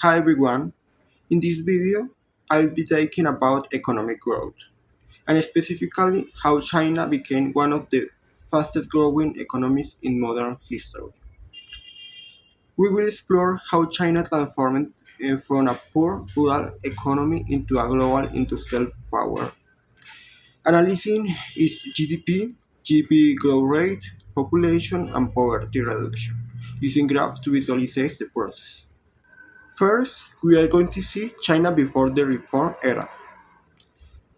Hi everyone, in this video I'll be talking about economic growth and specifically how China became one of the fastest growing economies in modern history. We will explore how China transformed from a poor rural economy into a global industrial power, analyzing its GDP growth rate, population and poverty reduction, using graphs to visualize the process. First, we are going to see China before the reform era.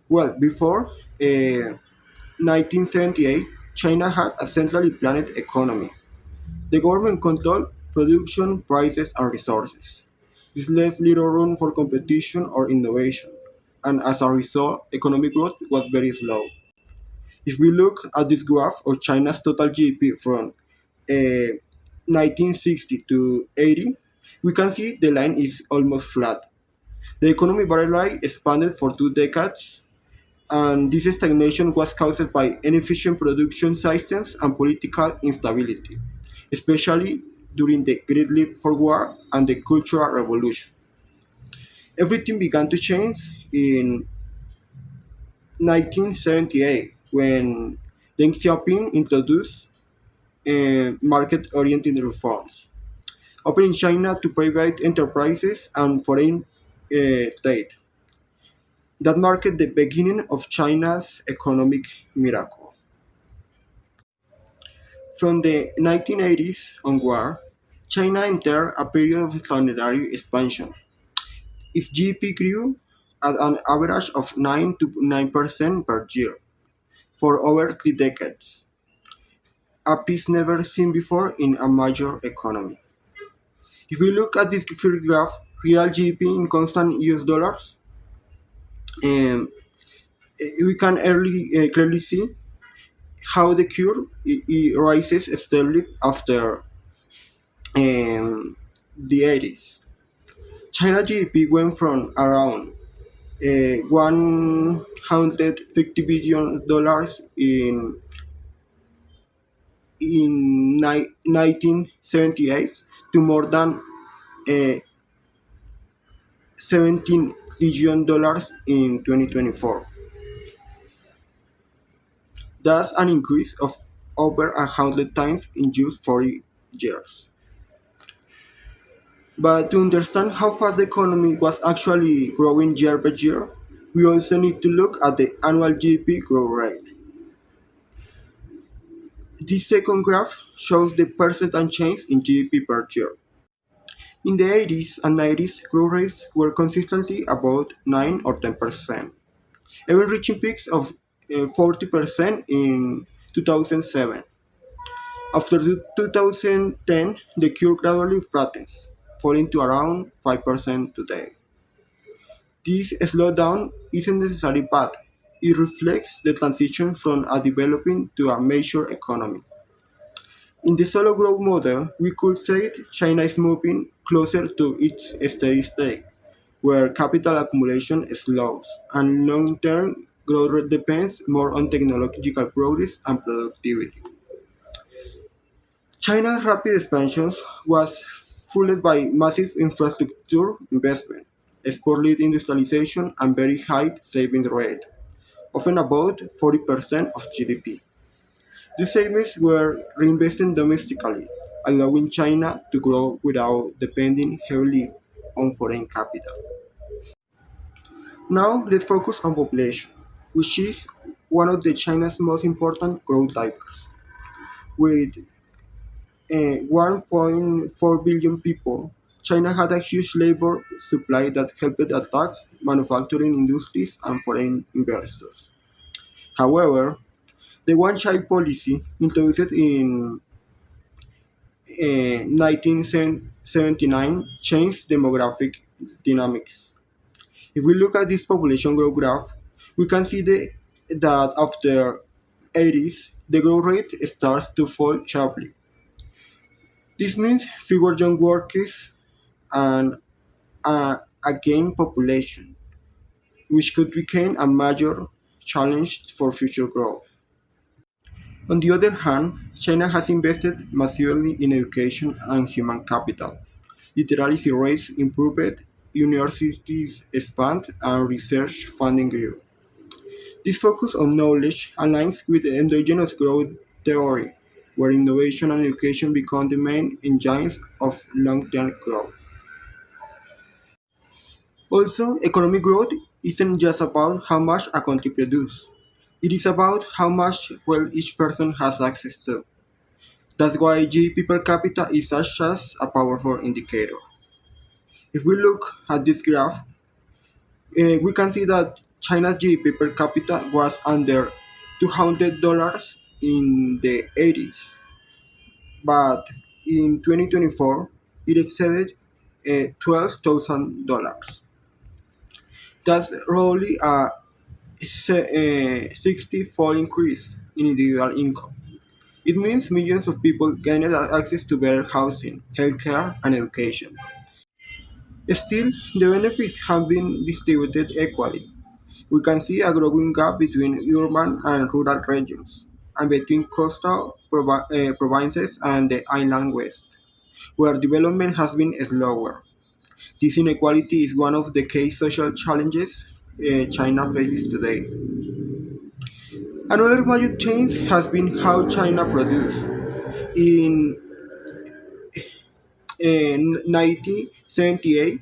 Well, before 1978, China had a centrally planned economy. The government controlled production, prices, and resources. This left little room for competition or innovation, and as a result, economic growth was very slow. If we look at this graph of China's total GDP from 1960 to 80, we can see the line is almost flat. The economy barely expanded for 2 decades, and this stagnation was caused by inefficient production systems and political instability, especially during the Great Leap Forward and the Cultural Revolution. Everything began to change in 1978 when Deng Xiaoping introduced market-oriented reforms, opening China to private enterprises and foreign trade. That marked the beginning of China's economic miracle. From the 1980s onward, China entered a period of extraordinary expansion. Its GDP grew at an average of 9 to 9% per year for over 3 decades, a pace never seen before in a major economy. If we look at this first graph, real GDP in constant US dollars, um, we can clearly see how the curve rises steadily after the 80s. China GDP went from around 150 billion dollars in 1978 to more than uh, 17 billion dollars in 2024. That's an increase of over 100 times in just 40 years. But to understand how fast the economy was actually growing year by year, we also need to look at the annual GDP growth rate. This second graph shows the percentage change in GDP per year. In the 80s and 90s, growth rates were consistently about 9 or 10%, even reaching peaks of 40% in 2007. After 2010, the curve gradually flattens, falling to around 5% today. This slowdown isn't necessarily bad. It reflects the transition from a developing to a major economy. In the solo growth model, we could say China is moving closer to its steady state, where capital accumulation slows and long-term growth depends more on technological progress and productivity. China's rapid expansion was fueled by massive infrastructure investment, export-led industrialization, and very high savings rate, often about 40% of GDP. These savings were reinvested domestically, allowing China to grow without depending heavily on foreign capital. Now let's focus on population, which is one of the China's most important growth drivers. With 1.4 billion people, China had a huge labor supply that helped attract manufacturing industries and foreign investors. However, the one-child policy introduced in 1979 changed demographic dynamics. If we look at this population growth graph, we can see that after 80s, the growth rate starts to fall sharply. This means fewer young workers and a gain population, which could become a major challenge for future growth. On the other hand, China has invested massively in education and human capital, literacy rates improved, universities expanded, and research funding grew. This focus on knowledge aligns with the endogenous growth theory, where innovation and education become the main engines of long-term growth. Also, economic growth isn't just about how much a country produces. It is about how much wealth each person has access to. That's why GDP per capita is such as a powerful indicator. If we look at this graph, we can see that China's GDP per capita was under $200 in the 80s, but in 2024 it exceeded $12,000. That's roughly a 60-fold increase in individual income. It means millions of people gained access to better housing, healthcare, and education. Still, the benefits have been distributed equally. We can see a growing gap between urban and rural regions, and between coastal provinces and the inland west, where development has been slower. This inequality is one of the key social challenges China faces today. Another major change has been how China produces. In 1978,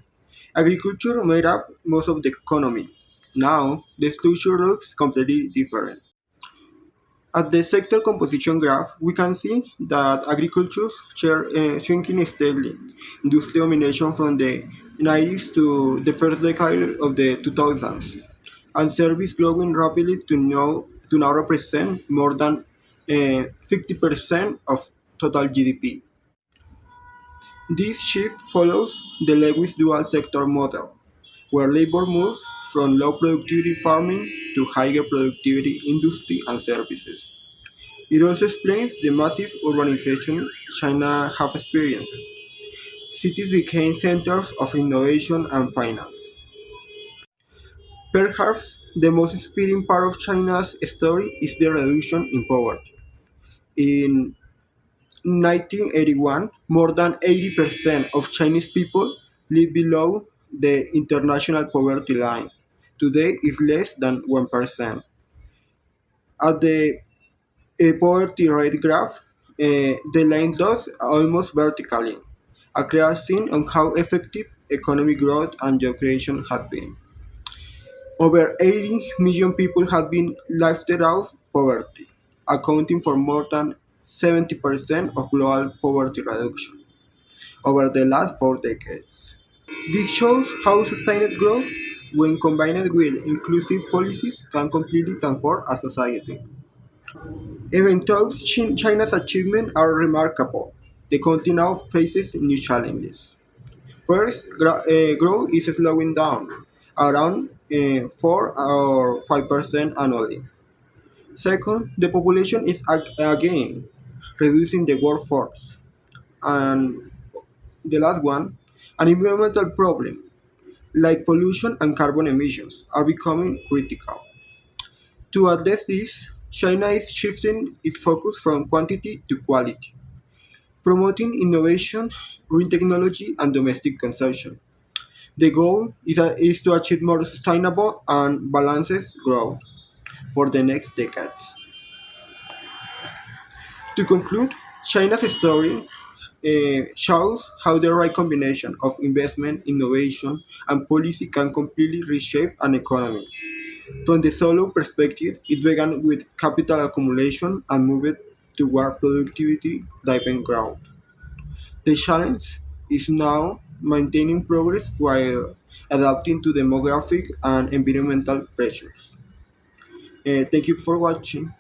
agriculture made up most of the economy. Now, the structure looks completely different. At the sector composition graph, we can see that agriculture's share shrinking steadily. Industry domination from the 90s to the first decade of the 2000s, and service growing rapidly to now represent more than 50% of total GDP. This shift follows the Lewis dual sector model, where labor moves from low productivity farming to higher productivity industry and services. It also explains the massive urbanization China has experienced. Cities became centers of innovation and finance. Perhaps the most inspiring part of China's story is the reduction in poverty. In 1981, more than 80% of Chinese people live below the international poverty line. Today, it's less than 1%. At the poverty rate graph, the line does almost vertically, a clear sign on how effective economic growth and job creation have been. Over 80 million people have been lifted out of poverty, accounting for more than 70% of global poverty reduction over the last 4 decades. This shows how sustained growth, when combined with inclusive policies, can completely transform a society. Even though China's achievements are remarkable, the country now faces new challenges. First, growth is slowing down, around 4 or 5% annually. Second, the population is again reducing the workforce. And the last one, an environmental problem like pollution and carbon emissions are becoming critical. To address this, China is shifting its focus from quantity to quality, promoting innovation, green technology, and domestic consumption. The goal is to achieve more sustainable and balanced growth for the next decades. To conclude, China's story shows how the right combination of investment, innovation, and policy can completely reshape an economy. From the solo perspective, it began with capital accumulation and moved toward productivity-driven growth. The challenge is now maintaining progress while adapting to demographic and environmental pressures. Thank you for watching.